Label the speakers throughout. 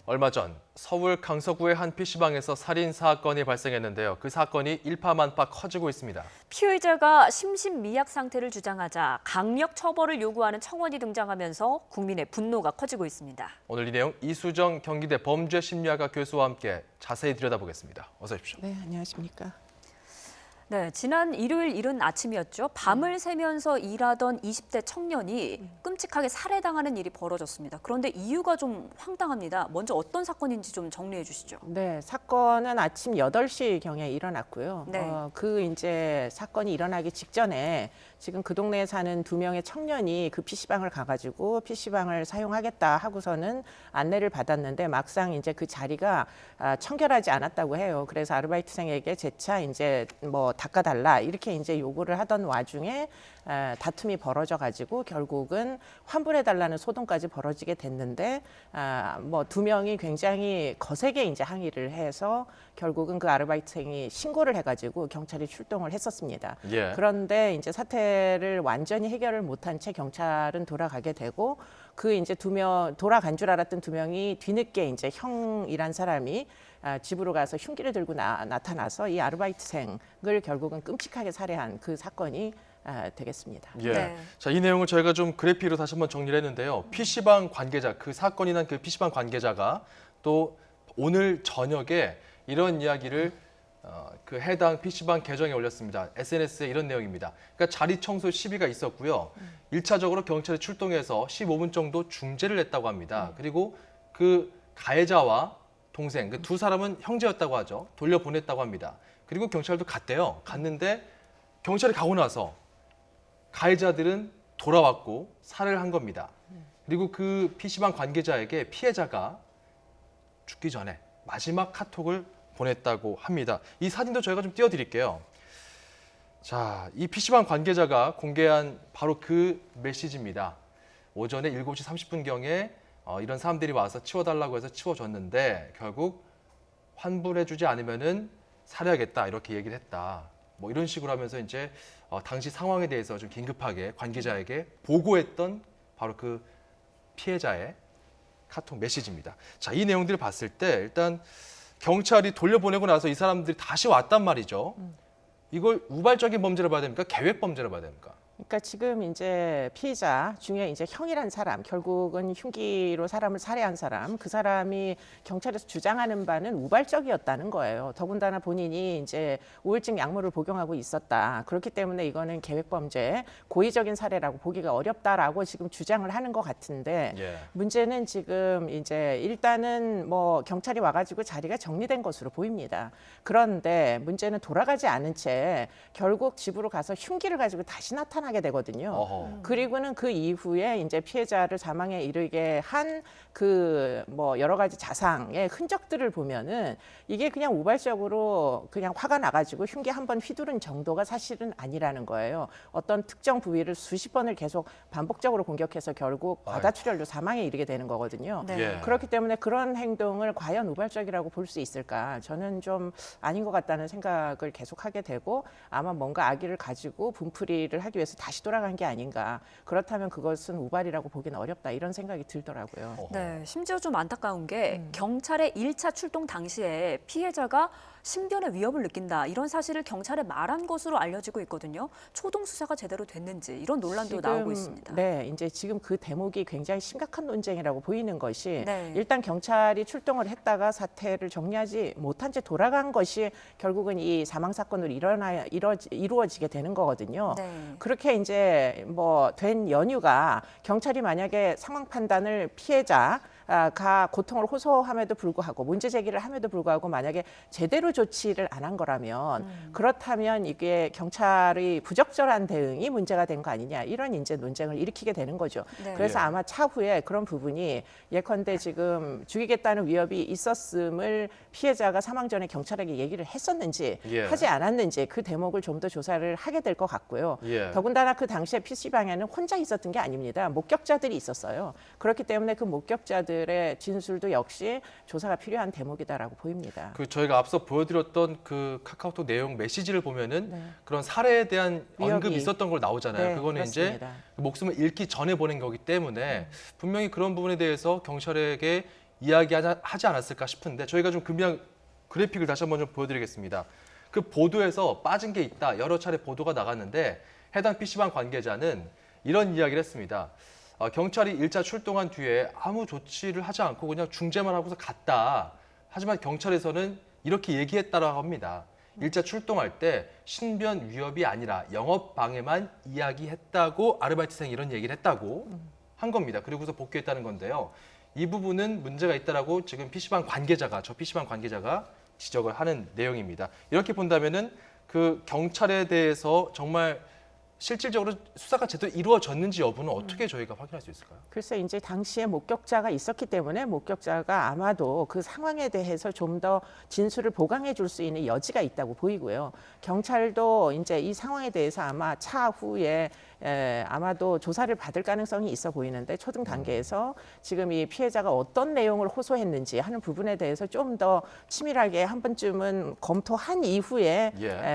Speaker 1: 얼마 전 서울 강서구의 한 PC방에서 살인 사건이 발생했는데요. 그 사건이 일파만파 커지고 있습니다.
Speaker 2: 피의자가 심신미약 상태를 주장하자 강력 처벌을 요구하는 청원이 등장하면서 국민의 분노가 커지고 있습니다.
Speaker 1: 오늘 이 내용 이수정 경기대 범죄심리학과 교수와 함께 자세히 들여다보겠습니다. 어서 오십시오.
Speaker 3: 네, 안녕하십니까.
Speaker 2: 네, 지난 일요일 이른 아침이었죠. 밤을 새면서 일하던 20대 청년이 끔찍하게 살해당하는 일이 벌어졌습니다. 그런데 이유가 좀 황당합니다. 먼저 어떤 사건인지 좀 정리해 주시죠.
Speaker 3: 네, 사건은 아침 8시경에 일어났고요.
Speaker 2: 네.
Speaker 3: 그 이제 사건이 일어나기 직전에 지금 그 동네에 사는 2명의 청년이 그 PC방을 가가지고 PC방을 사용하겠다 하고서는 안내를 받았는데 막상 이제 그 자리가 청결하지 않았다고 해요. 그래서 아르바이트생에게 재차 이제 뭐 닦아달라 이렇게 이제 요구를 하던 와중에 다툼이 벌어져 가지고 결국은 환불해달라는 소동까지 벌어지게 됐는데 뭐 2명이 굉장히 거세게 이제 항의를 해서 결국은 그 아르바이트생이 신고를 해가지고 경찰이 출동을 했었습니다.
Speaker 1: 예.
Speaker 3: 그런데 이제 사태를 완전히 해결을 못한 채 경찰은 돌아가게 되고 그 이제 2명 돌아간 줄 알았던 2명이 뒤늦게 이제 형이란 사람이 집으로 가서 흉기를 들고 나타나서 이 아르바이트생을 결국은 끔찍하게 살해한 그 사건이 되겠습니다.
Speaker 1: 예.
Speaker 2: 네.
Speaker 1: 자, 이 내용을 저희가 좀 그래픽으로 다시 한번 정리를 했는데요. PC방 관계자, 그 사건이 난 그 PC방 관계자가 또 오늘 저녁에 이런 이야기를 그 해당 PC방 계정에 올렸습니다. SNS에 이런 내용입니다. 그러니까 자리 청소 시비가 있었고요. 1차적으로 경찰이 출동해서 15분 정도 중재를 했다고 합니다. 그리고 그 가해자와 동생, 그 두 사람은 형제였다고 하죠. 돌려보냈다고 합니다. 그리고 경찰도 갔대요. 갔는데 경찰이 가고 나서 가해자들은 돌아왔고 살해를 한 겁니다. 그리고 그 PC방 관계자에게 피해자가 죽기 전에 마지막 카톡을 보냈다고 합니다. 이 사진도 저희가 좀 띄워드릴게요. 자, 이 PC방 관계자가 공개한 바로 그 메시지입니다. 오전에 7시 30분경에 이런 사람들이 와서 치워달라고 해서 치워줬는데 결국 환불해주지 않으면은 살해하겠다 이렇게 얘기를 했다. 뭐 이런 식으로 하면서 이제 당시 상황에 대해서 좀 긴급하게 관계자에게 보고했던 바로 그 피해자의 카톡 메시지입니다. 자, 이 내용들을 봤을 때 일단 경찰이 돌려보내고 나서 이 사람들이 다시 왔단 말이죠. 이걸 우발적인 범죄로 봐야 됩니까? 계획 범죄로 봐야 됩니까?
Speaker 3: 그러니까 지금 이제 피의자 중에 이제 형이란 사람, 결국은 흉기로 사람을 살해한 사람, 그 사람이 경찰에서 주장하는 바는 우발적이었다는 거예요. 더군다나 본인이 이제 우울증 약물을 복용하고 있었다. 그렇기 때문에 이거는 계획범죄, 고의적인 살해라고 보기가 어렵다라고 지금 주장을 하는 것 같은데
Speaker 1: 예.
Speaker 3: 문제는 지금 이제 일단은 뭐 경찰이 와가지고 자리가 정리된 것으로 보입니다. 그런데 문제는 돌아가지 않은 채 결국 집으로 가서 흉기를 가지고 다시 나타나게 되거든요.
Speaker 1: 어허.
Speaker 3: 그리고는 그 이후에 이제 피해자를 사망에 이르게 한 그 뭐 여러 가지 자상의 흔적들을 보면은 이게 그냥 우발적으로 그냥 화가 나가지고 흉기 한 번 휘두른 정도가 사실은 아니라는 거예요. 어떤 특정 부위를 수십 번을 계속 반복적으로 공격해서 결국 과다출혈로 사망에 이르게 되는 거거든요.
Speaker 2: 네.
Speaker 1: 예.
Speaker 3: 그렇기 때문에 그런 행동을 과연 우발적이라고 볼 수 있을까? 저는 좀 아닌 것 같다는 생각을 계속하게 되고 아마 뭔가 악의를 가지고 분풀이를 하기 위해서 다시 돌아간 게 아닌가. 그렇다면 그것은 우발이라고 보기는 어렵다. 이런 생각이 들더라고요.
Speaker 1: 어허.
Speaker 2: 네, 심지어 좀 안타까운 게 경찰의 1차 출동 당시에 피해자가 신변의 위협을 느낀다. 이런 사실을 경찰에 말한 것으로 알려지고 있거든요. 초동 수사가 제대로 됐는지 이런 논란도 나오고 있습니다.
Speaker 3: 네, 이제 지금 그 대목이 굉장히 심각한 논쟁이라고 보이는 것이
Speaker 2: 네.
Speaker 3: 일단 경찰이 출동을 했다가 사태를 정리하지 못한 채 돌아간 것이 결국은 이 사망 사건으로 이루어지게 되는 거거든요.
Speaker 2: 네.
Speaker 3: 그렇게 이제 뭐 된 연유가 경찰이 만약에 상황 판단을 피해자가 고통을 호소함에도 불구하고 문제 제기를 함에도 불구하고 만약에 제대로 조치를 안 한 거라면 그렇다면 이게 경찰의 부적절한 대응이 문제가 된 거 아니냐 이런 이제 논쟁을 일으키게 되는 거죠.
Speaker 2: 네.
Speaker 3: 그래서
Speaker 1: 예.
Speaker 3: 아마 차후에 그런 부분이 예컨대 지금 죽이겠다는 위협이 있었음을 피해자가 사망 전에 경찰에게 얘기를 했었는지
Speaker 1: 예.
Speaker 3: 하지 않았는지 그 대목을 좀 더 조사를 하게 될 것 같고요.
Speaker 1: 예.
Speaker 3: 더군다나 그 당시에 PC방에는 혼자 있었던 게 아닙니다. 목격자들이 있었어요. 그렇기 때문에 그 목격자들의 진술도 역시 조사가 필요한 대목이다라고 보입니다.
Speaker 1: 그 저희가 앞서 보여드렸던 그 카카오톡 내용 메시지를 보면은
Speaker 3: 네.
Speaker 1: 그런 살해에 대한
Speaker 3: 위협이.
Speaker 1: 언급이 있었던 걸 나오잖아요.
Speaker 3: 네,
Speaker 1: 그거는
Speaker 3: 그렇습니다.
Speaker 1: 이제 목숨을 잃기 전에 보낸 거기 때문에 분명히 그런 부분에 대해서 경찰에게 이야기하지 않았을까 싶은데 저희가 좀 그냥 그래픽을 다시 한번 좀 보여드리겠습니다. 그 보도에서 빠진 게 있다. 여러 차례 보도가 나갔는데 해당 PC방 관계자는 이런 이야기를 했습니다. 경찰이 1차 출동한 뒤에 아무 조치를 하지 않고 그냥 중재만 하고서 갔다. 하지만 경찰에서는 이렇게 얘기했다라고 합니다. 1차 출동할 때 신변 위협이 아니라 영업 방해만 이야기했다고 아르바이트생이 이런 얘기를 했다고 한 겁니다. 그리고서 복귀했다는 건데요. 이 부분은 문제가 있다라고 지금 PC방 관계자가 지적을 하는 내용입니다. 이렇게 본다면은 그 경찰에 대해서 정말 실질적으로 수사가 제대로 이루어졌는지 여부는 어떻게 저희가 확인할 수 있을까요?
Speaker 3: 글쎄 이제 당시에 목격자가 있었기 때문에 목격자가 아마도 그 상황에 대해서 좀 더 진술을 보강해 줄 수 있는 여지가 있다고 보이고요. 경찰도 이제 이 상황에 대해서 아마 차후에 아마도 조사를 받을 가능성이 있어 보이는데 초등 단계에서 지금 이 피해자가 어떤 내용을 호소했는지 하는 부분에 대해서 좀 더 치밀하게 한 번쯤은 검토한 이후에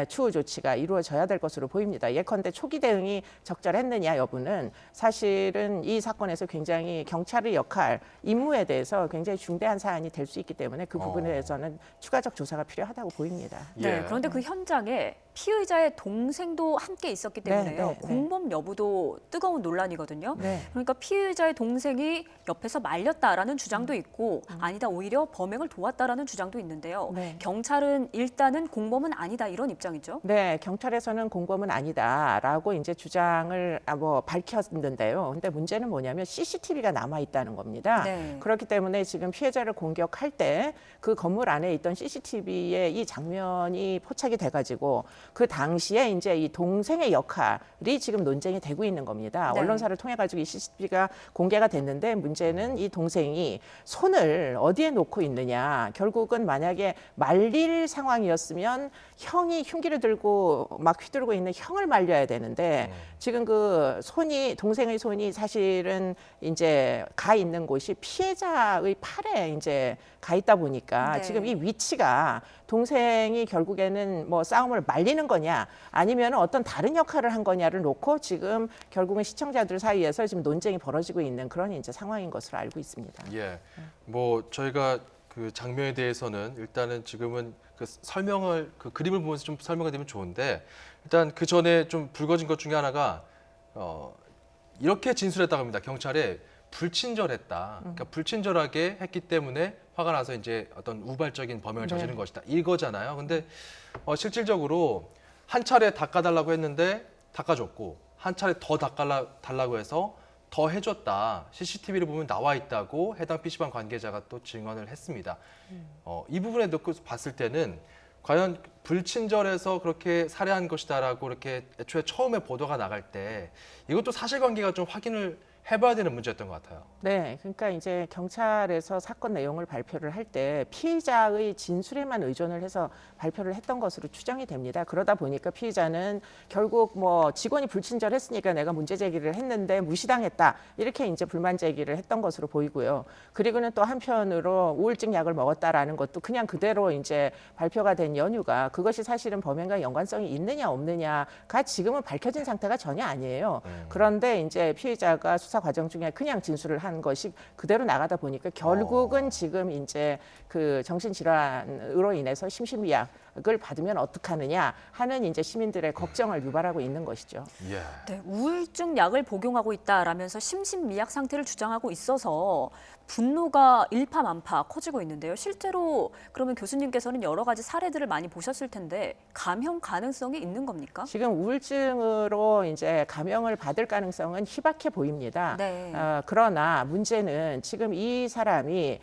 Speaker 3: 추후 조치가 이루어져야 될 것으로 보입니다. 예컨대 초기 대응이 적절했느냐 여부는 사실은 이 사건에서 굉장히 경찰의 역할, 임무에 대해서 굉장히 중대한 사안이 될 수 있기 때문에 그 부분에 대해서는 추가적 조사가 필요하다고 보입니다.
Speaker 2: 네, 그런데 그 현장에 피의자의 동생도 함께 있었기 때문에요. 공범 여부도 뜨거운 논란이거든요. 그러니까 피의자의 동생이 옆에서 말렸다라는 주장도 있고 아니다 오히려 범행을 도왔다라는 주장도 있는데요. 경찰은 일단은 공범은 아니다 이런 입장이죠.
Speaker 3: 네, 경찰에서는 공범은 아니다라고 이제 주장을 밝혔는데요. 근데 문제는 뭐냐면 CCTV가 남아 있다는 겁니다. 그렇기 때문에 지금 피해자를 공격할 때 그 건물 안에 있던 CCTV에 이 장면이 포착이 돼가지고 그 당시에 이제 이 동생의 역할이 지금 논쟁이 되고 있는 겁니다. 언론사를 통해 가지고 이 CCTV가 공개가 됐는데 문제는 이 동생이 손을 어디에 놓고 있느냐. 결국은 만약에 말릴 상황이었으면 형이 흉기를 들고 막 휘두르고 있는 형을 말려야 되는데 지금 그 동생의 손이 사실은 이제 가 있는 곳이 피해자의 팔에 이제 가 있다 보니까 지금 이 위치가 동생이 결국에는 뭐 싸움을 말리는 거냐 아니면 어떤 다른 역할을 한 거냐를 놓고 지금 결국은 시청자들 사이에서 지금 논쟁이 벌어지고 있는 그런 이제 상황인 것으로 알고 있습니다.
Speaker 1: 예, 뭐 저희가 그 장면에 대해서는 일단은 지금은 그 그림을 보면서 좀 설명이 되면 좋은데 일단 그 전에 좀 불거진 것 중에 하나가 이렇게 진술했다고 합니다. 경찰에 불친절했다. 그러니까 불친절하게 했기 때문에 화가 나서 이제 어떤 우발적인 범행을 저지른 것이다. 이거잖아요. 근데 실질적으로 한 차례 닦아달라고 했는데 닦아줬고 한 차례 더 닦아달라고 해서 더 해줬다. CCTV를 보면 나와 있다고 해당 PC방 관계자가 또 증언을 했습니다. 이 부분에 놓고 봤을 때는 과연 불친절해서 그렇게 살해한 것이다라고 이렇게 애초에 처음에 보도가 나갈 때 이것도 사실관계가 좀 확인을 해봐야 되는 문제였던 것 같아요.
Speaker 3: 네, 그러니까 이제 경찰에서 사건 내용을 발표를 할 때 피의자의 진술에만 의존을 해서 발표를 했던 것으로 추정이 됩니다. 그러다 보니까 피의자는 결국 뭐 직원이 불친절했으니까 내가 문제 제기를 했는데 무시당했다 이렇게 이제 불만 제기를 했던 것으로 보이고요. 그리고는 또 한편으로 우울증 약을 먹었다라는 것도 그냥 그대로 이제 발표가 된 연유가 그것이 사실은 범행과 연관성이 있느냐 없느냐가 지금은 밝혀진 상태가 전혀 아니에요. 그런데 이제 피의자가 수사 과정 중에 그냥 진술을 한 것이 그대로 나가다 보니까 결국은 지금 이제 그 정신질환으로 인해서 심신미약을 받으면 어떡하느냐 하는 이제 시민들의 걱정을 유발하고 있는 것이죠.
Speaker 2: 네, 우울증 약을 복용하고 있다라면서 심신미약 상태를 주장하고 있어서 분노가 일파만파 커지고 있는데요. 실제로 그러면 교수님께서는 여러 가지 사례들을 많이 보셨을 텐데 감형 가능성이 있는 겁니까?
Speaker 3: 지금 우울증으로 이제 감형을 받을 가능성은 희박해 보입니다. 그러나 문제는 지금 이 사람이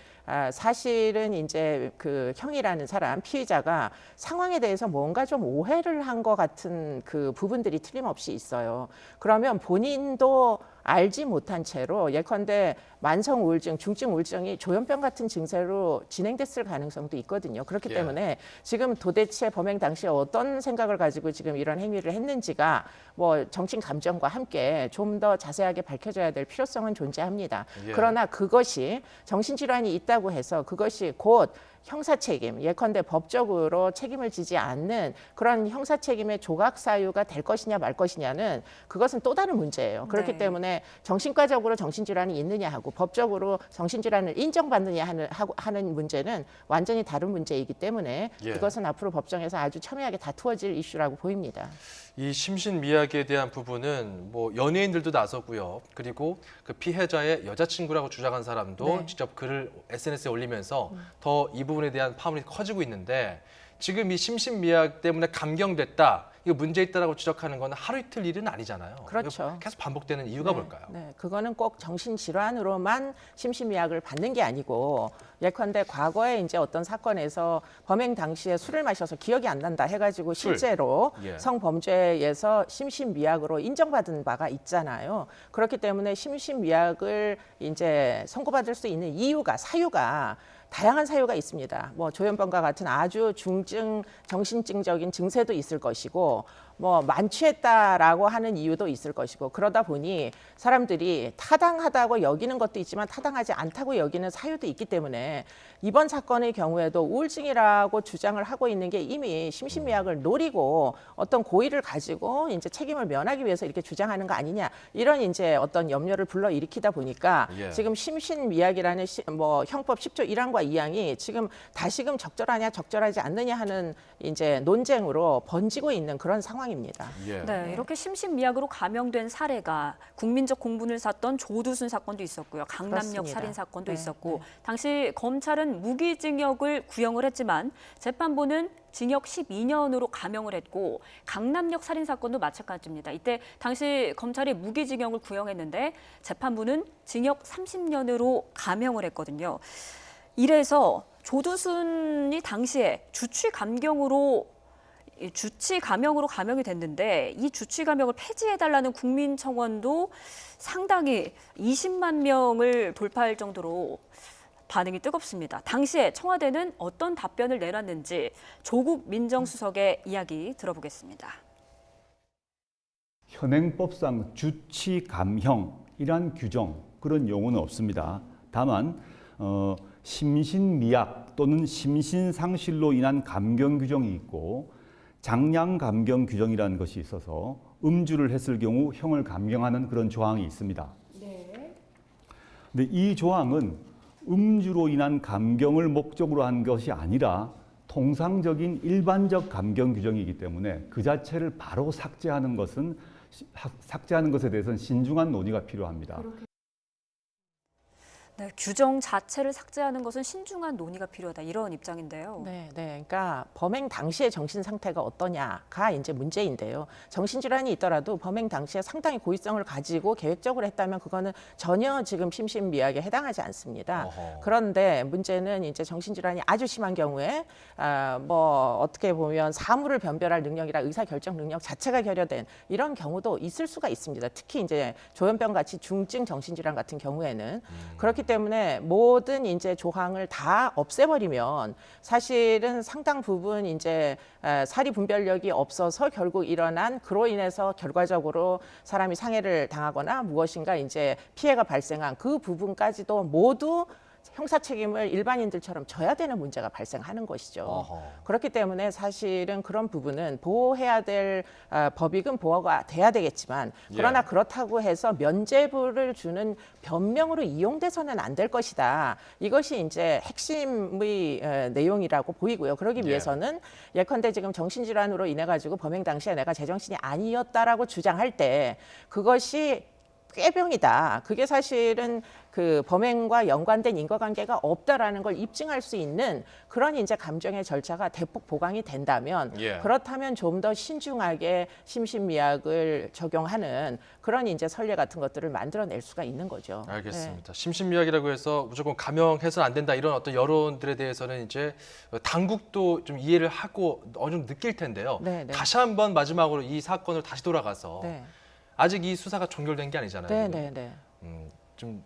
Speaker 3: 사실은 이제 그 형이라는 사람 피의자가 상황에 대해서 뭔가 좀 오해를 한 것 같은 그 부분들이 틀림없이 있어요. 그러면 본인도 알지 못한 채로 예컨대 만성 우울증, 중증 우울증이 조현병 같은 증세로 진행됐을 가능성도 있거든요. 그렇기 때문에 지금 도대체 범행 당시에 어떤 생각을 가지고 지금 이런 행위를 했는지가 뭐 정신 감정과 함께 좀 더 자세하게 밝혀져야 될 필요성은 존재합니다. 그러나 그것이 정신질환이 있다고 해서 그것이 곧 형사 책임, 예컨대 법적으로 책임을 지지 않는 그런 형사 책임의 조각 사유가 될 것이냐 말 것이냐는 그것은 또 다른 문제예요. 그렇기 때문에 때문에 정신과적으로 정신질환이 있느냐 하고 법적으로 정신질환을 인정받느냐 하는 문제는 완전히 다른 문제이기 때문에
Speaker 1: 예.
Speaker 3: 이것은 앞으로 법정에서 아주 첨예하게 다투어질 이슈라고 보입니다.
Speaker 1: 이 심신미약에 대한 부분은 뭐 연예인들도 나서고요. 그리고 그 피해자의 여자친구라고 주장한 사람도
Speaker 3: 네.
Speaker 1: 직접 글을 SNS에 올리면서 더 이 부분에 대한 파문이 커지고 있는데 지금 이 심신미약 때문에 감경됐다, 이거 문제 있다라고 지적하는 건 하루 이틀 일은 아니잖아요.
Speaker 3: 그렇죠.
Speaker 1: 계속 반복되는 이유가
Speaker 3: 네,
Speaker 1: 뭘까요?
Speaker 3: 네, 그거는 꼭 정신질환으로만 심신미약을 받는 게 아니고 예컨대 과거에 이제 어떤 사건에서 범행 당시에 술을 마셔서 기억이 안 난다 해가지고
Speaker 1: 술.
Speaker 3: 실제로
Speaker 1: 예.
Speaker 3: 성범죄에서 심신미약으로 인정받은 바가 있잖아요. 그렇기 때문에 심신미약을 이제 선고받을 수 있는 이유가 사유가 다양한 사유가 있습니다. 뭐 조현병과 같은 아주 중증 정신증적인 증세도 있을 것이고 뭐 만취했다라고 하는 이유도 있을 것이고 그러다 보니 사람들이 타당하다고 여기는 것도 있지만 타당하지 않다고 여기는 사유도 있기 때문에 이번 사건의 경우에도 우울증이라고 주장을 하고 있는 게 이미 심신미약을 노리고 어떤 고의를 가지고 이제 책임을 면하기 위해서 이렇게 주장하는 거 아니냐 이런 이제 어떤 염려를 불러일으키다 보니까
Speaker 1: 예.
Speaker 3: 지금 심신미약이라는 뭐 형법 10조 1항과 2항이 지금 다시금 적절하냐 적절하지 않느냐 하는 이제 논쟁으로 번지고 있는 그런 상황입니다.
Speaker 1: 예.
Speaker 2: 네, 이렇게 심신미약으로 감형된 사례가 국민적 공분을 샀던 조두순 사건도 있었고요. 강남역
Speaker 3: 그렇습니다.
Speaker 2: 살인 사건도
Speaker 3: 네,
Speaker 2: 있었고
Speaker 3: 네.
Speaker 2: 당시 검찰은 무기징역을 구형을 했지만 재판부는 징역 12년으로 감형을 했고 강남역 살인 사건도 마찬가지입니다. 이때 당시 검찰이 무기징역을 구형했는데 재판부는 징역 30년으로 감형을 했거든요. 이래서 조두순이 당시에 주치감형으로 감형이 됐는데 이 주치감형을 폐지해달라는 국민청원도 상당히 20만 명을 돌파할 정도로 반응이 뜨겁습니다. 당시에 청와대는 어떤 답변을 내놨는지 조국 민정수석의 이야기 들어보겠습니다.
Speaker 4: 현행법상 주치감형이란 규정, 그런 용어는 없습니다. 다만 심신미약 또는 심신상실로 인한 감경 규정이 있고 장량감경 규정이라는 것이 있어서 음주를 했을 경우 형을 감경하는 그런 조항이 있습니다. 네. 근데 이 조항은 음주로 인한 감경을 목적으로 한 것이 아니라 통상적인 일반적 감경 규정이기 때문에 그 자체를 바로 삭제하는 것에 대해서는 신중한 논의가 필요합니다.
Speaker 2: 네, 규정 자체를 삭제하는 것은 신중한 논의가 필요하다 이런 입장인데요.
Speaker 3: 네, 그러니까 범행 당시의 정신 상태가 어떠냐가 이제 문제인데요. 정신질환이 있더라도 범행 당시에 상당히 고의성을 가지고 계획적으로 했다면 그거는 전혀 지금 심신미약에 해당하지 않습니다.
Speaker 1: 어허.
Speaker 3: 그런데 문제는 이제 정신질환이 아주 심한 경우에 뭐 어떻게 보면 사물을 변별할 능력이라 의사결정 능력 자체가 결여된 이런 경우도 있을 수가 있습니다. 특히 이제 조현병 같이 중증 정신질환 같은 경우에는 그렇기 때문에 모든 이제 조항을 다 없애버리면 사실은 상당 부분 이제 사리 분별력이 없어서 결국 일어난 그로 인해서 결과적으로 사람이 상해를 당하거나 무엇인가 이제 피해가 발생한 그 부분까지도 모두 형사 책임을 일반인들처럼 져야 되는 문제가 발생하는 것이죠.
Speaker 1: 어허.
Speaker 3: 그렇기 때문에 사실은 그런 부분은 보호해야 될 법익은 보호가 돼야 되겠지만 그러나
Speaker 1: 예.
Speaker 3: 그렇다고 해서 면죄부를 주는 변명으로 이용돼서는 안 될 것이다. 이것이 이제 핵심의 내용이라고 보이고요. 그러기
Speaker 1: 예.
Speaker 3: 위해서는 예컨대 지금 정신질환으로 인해 가지고 범행 당시에 내가 제정신이 아니었다라고 주장할 때 그것이 꾀병이다. 그게 사실은 그 범행과 연관된 인과관계가 없다라는 걸 입증할 수 있는 그런 이제 감정의 절차가 대폭 보강이 된다면
Speaker 1: 예.
Speaker 3: 그렇다면 좀 더 신중하게 심신미약을 적용하는 그런 이제 선례 같은 것들을 만들어낼 수가 있는 거죠.
Speaker 1: 알겠습니다. 심신미약이라고 해서 무조건 감형해서는 안 된다 이런 어떤 여론들에 대해서는 이제 당국도 좀 이해를 하고 어느 정도 느낄 텐데요.
Speaker 3: 네, 네.
Speaker 1: 다시 한번 마지막으로 이 사건을 다시 돌아가서
Speaker 3: 네,
Speaker 1: 아직 이 수사가 종결된 게 아니잖아요.
Speaker 3: 네,
Speaker 1: 지금.
Speaker 3: 네, 네.
Speaker 1: 좀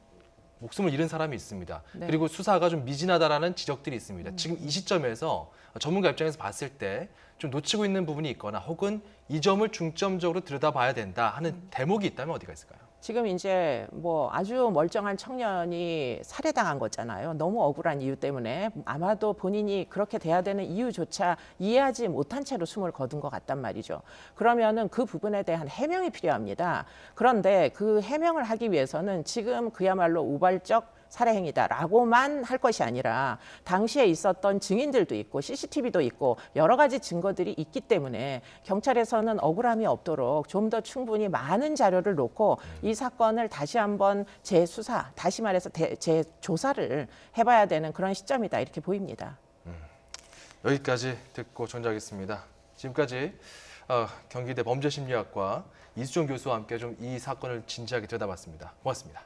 Speaker 1: 목숨을 잃은 사람이 있습니다.
Speaker 3: 네.
Speaker 1: 그리고 수사가 좀 미진하다라는 지적들이 있습니다. 지금 이 시점에서 전문가 입장에서 봤을 때 좀 놓치고 있는 부분이 있거나 혹은 이 점을 중점적으로 들여다봐야 된다 하는 대목이 있다면 어디가 있을까요?
Speaker 3: 지금 이제 뭐 아주 멀쩡한 청년이 살해당한 거잖아요. 너무 억울한 이유 때문에 아마도 본인이 그렇게 돼야 되는 이유조차 이해하지 못한 채로 숨을 거둔 것 같단 말이죠. 그러면은 그 부분에 대한 해명이 필요합니다. 그런데 그 해명을 하기 위해서는 지금 그야말로 우발적 살해 행위다라고만 할 것이 아니라 당시에 있었던 증인들도 있고 CCTV도 있고 여러 가지 증거들이 있기 때문에 경찰에서는 억울함이 없도록 좀 더 충분히 많은 자료를 놓고 이 사건을 다시 한번 재수사, 다시 말해서 재조사를 해봐야 되는 그런 시점이다 이렇게 보입니다.
Speaker 1: 여기까지 듣고 정리하겠습니다. 지금까지 경기대 범죄심리학과 이수정 교수와 함께 좀 이 사건을 진지하게 들여다봤습니다. 고맙습니다.